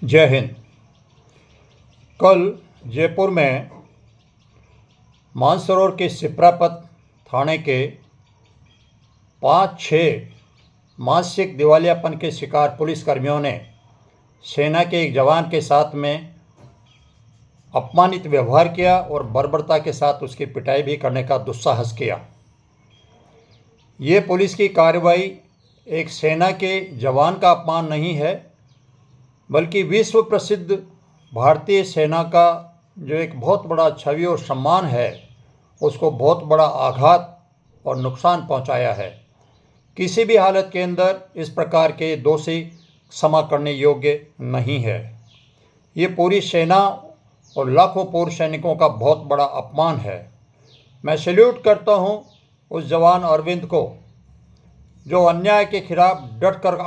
जय हिंद। कल जयपुर में मानसरोवर के सिप्रापत थाने के 5-6 मानसिक दिवालियापन के शिकार पुलिसकर्मियों ने सेना के एक जवान के साथ में अपमानित व्यवहार किया और बर्बरता के साथ उसकी पिटाई भी करने का दुस्साहस किया। ये पुलिस की कार्रवाई एक सेना के जवान का अपमान नहीं है, बल्कि विश्व प्रसिद्ध भारतीय सेना का जो एक बहुत बड़ा छवि और सम्मान है, उसको बहुत बड़ा आघात और नुकसान पहुंचाया है। किसी भी हालत के अंदर इस प्रकार के दोषी क्षमा करने योग्य नहीं है। ये पूरी सेना और लाखों पूर्व सैनिकों का बहुत बड़ा अपमान है। मैं सैल्यूट करता हूं उस जवान अरविंद को, जो अन्याय के खिलाफ डट कर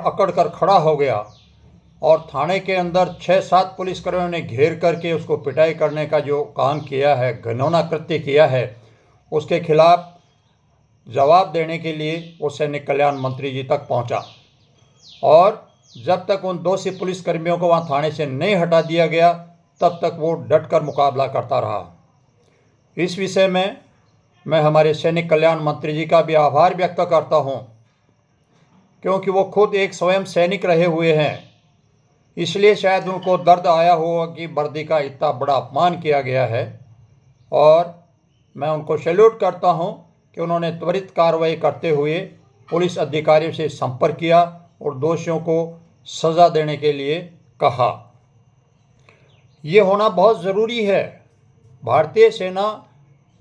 अकड़ कर खड़ा हो गया और थाने के अंदर 6-7 पुलिसकर्मियों ने घेर करके उसको पिटाई करने का जो काम किया है, घिनौना कृत्य किया है, उसके खिलाफ जवाब देने के लिए वो सैनिक कल्याण मंत्री जी तक पहुंचा। और जब तक उन दोषी पुलिसकर्मियों को वहां थाने से नहीं हटा दिया गया, तब तक वो डट कर मुकाबला करता रहा। इस विषय में मैं हमारे सैनिक कल्याण मंत्री जी का भी आभार व्यक्त करता हूं, क्योंकि वो खुद एक स्वयं सैनिक रहे हुए हैं। इसलिए शायद उनको दर्द आया हो कि वर्दी का इतना बड़ा अपमान किया गया है। और मैं उनको सैल्यूट करता हूं कि उन्होंने त्वरित कार्रवाई करते हुए पुलिस अधिकारियों से संपर्क किया और दोषियों को सज़ा देने के लिए कहा। ये होना बहुत ज़रूरी है। भारतीय सेना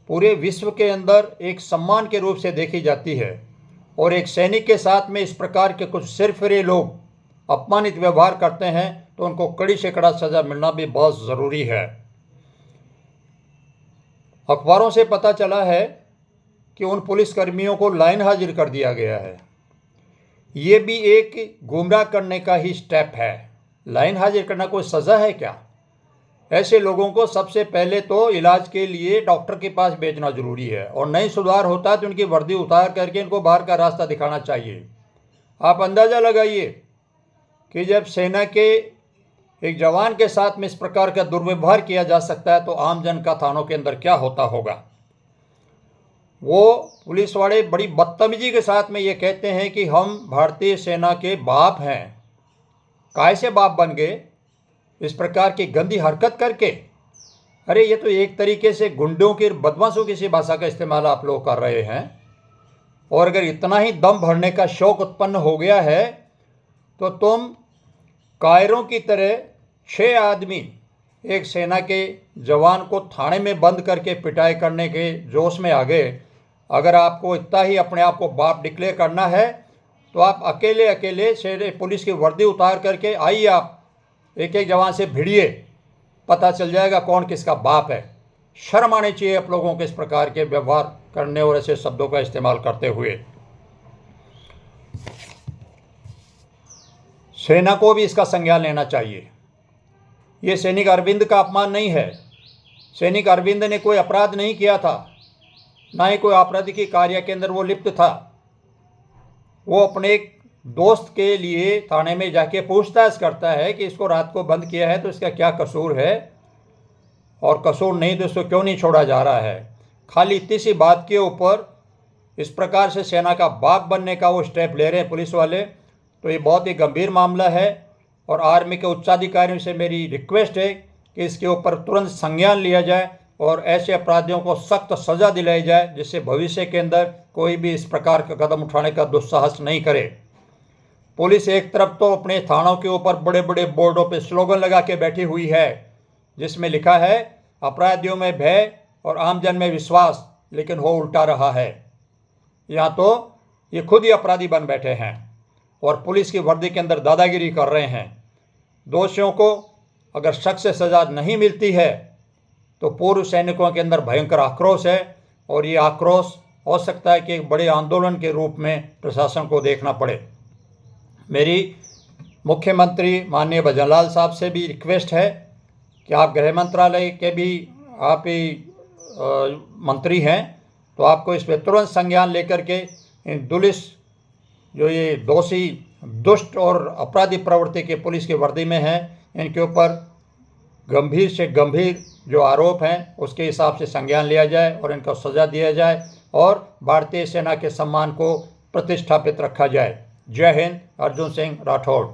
पूरे विश्व के अंदर एक सम्मान के रूप से देखी जाती है, और एक सैनिक के साथ में इस प्रकार के कुछ सिरफिरे लोग अपमानित व्यवहार करते हैं तो उनको कड़ी से कड़ा सज़ा मिलना भी बहुत ज़रूरी है। अखबारों से पता चला है कि उन पुलिसकर्मियों को लाइन हाजिर कर दिया गया है। ये भी एक गुमराह करने का ही स्टेप है। लाइन हाजिर करना कोई सज़ा है क्या? ऐसे लोगों को सबसे पहले तो इलाज के लिए डॉक्टर के पास भेजना ज़रूरी है, और नहीं सुधार होता तो उनकी वर्दी उतार करके इनको बाहर का रास्ता दिखाना चाहिए। आप अंदाज़ा लगाइए कि जब सेना के एक जवान के साथ में इस प्रकार का दुर्व्यवहार किया जा सकता है, तो आम जन का थानों के अंदर क्या होता होगा। वो पुलिस वाले बड़ी बदतमीजी के साथ में ये कहते हैं कि हम भारतीय सेना के बाप हैं। कैसे बाप बन गए इस प्रकार की गंदी हरकत करके? अरे ये तो एक तरीके से गुंडों की, बदमाशों की सी भाषा का इस्तेमाल आप लोग कर रहे हैं। और अगर इतना ही दम भरने का शौक उत्पन्न हो गया है, तो तुम कायरों की तरह 6 आदमी एक सेना के जवान को थाने में बंद करके पिटाई करने के जोश में आ गए। अगर आपको इतना ही अपने आप को बाप डिक्लेयर करना है, तो आप अकेले अकेले से पुलिस की वर्दी उतार करके आइए, आप एक एक जवान से भिड़िए, पता चल जाएगा कौन किसका बाप है। शर्म आनी चाहिए आप लोगों के इस प्रकार के व्यवहार करने और ऐसे शब्दों का इस्तेमाल करते हुए। सेना को भी इसका संज्ञान लेना चाहिए। ये सैनिक अरविंद का अपमान नहीं है। सैनिक अरविंद ने कोई अपराध नहीं किया था, ना ही कोई आपराधिक कार्य के अंदर वो लिप्त था। वो अपने एक दोस्त के लिए थाने में जाके पूछताछ करता है कि इसको रात को बंद किया है तो इसका क्या कसूर है, और कसूर नहीं तो इसको क्यों नहीं छोड़ा जा रहा है। खाली इतनी सी बात के ऊपर इस प्रकार से सेना का बाप बनने का वो स्टेप ले रहे हैं पुलिस वाले, तो ये बहुत ही गंभीर मामला है। और आर्मी के उच्चाधिकारियों से मेरी रिक्वेस्ट है कि इसके ऊपर तुरंत संज्ञान लिया जाए और ऐसे अपराधियों को सख्त सज़ा दिलाई जाए, जिससे भविष्य के अंदर कोई भी इस प्रकार का कदम उठाने का दुस्साहस नहीं करे। पुलिस एक तरफ तो अपने थानों के ऊपर बड़े बड़े बोर्डों पे स्लोगन लगा के बैठी हुई है, जिसमें लिखा है अपराधियों में भय और आमजन में विश्वास, लेकिन हो उल्टा रहा है। यहाँ तो ये खुद ही अपराधी बन बैठे हैं और पुलिस की वर्दी के अंदर दादागिरी कर रहे हैं। दोषियों को अगर सख्त से सज़ा नहीं मिलती है, तो पूर्व सैनिकों के अंदर भयंकर आक्रोश है, और ये आक्रोश हो सकता है कि एक बड़े आंदोलन के रूप में प्रशासन को देखना पड़े। मेरी मुख्यमंत्री माननीय भजनलाल साहब से भी रिक्वेस्ट है कि आप गृह मंत्रालय के भी आप ही मंत्री हैं, तो आपको इस पर तुरंत संज्ञान लेकर के इन जो ये दोषी दुष्ट और अपराधी प्रवृत्ति के पुलिस की वर्दी में हैं, इनके ऊपर गंभीर से गंभीर जो आरोप हैं उसके हिसाब से संज्ञान लिया जाए और इनको सज़ा दिया जाए और भारतीय सेना के सम्मान को प्रतिष्ठापित रखा जाए। जय हिंद। अर्जुन सिंह राठौड़।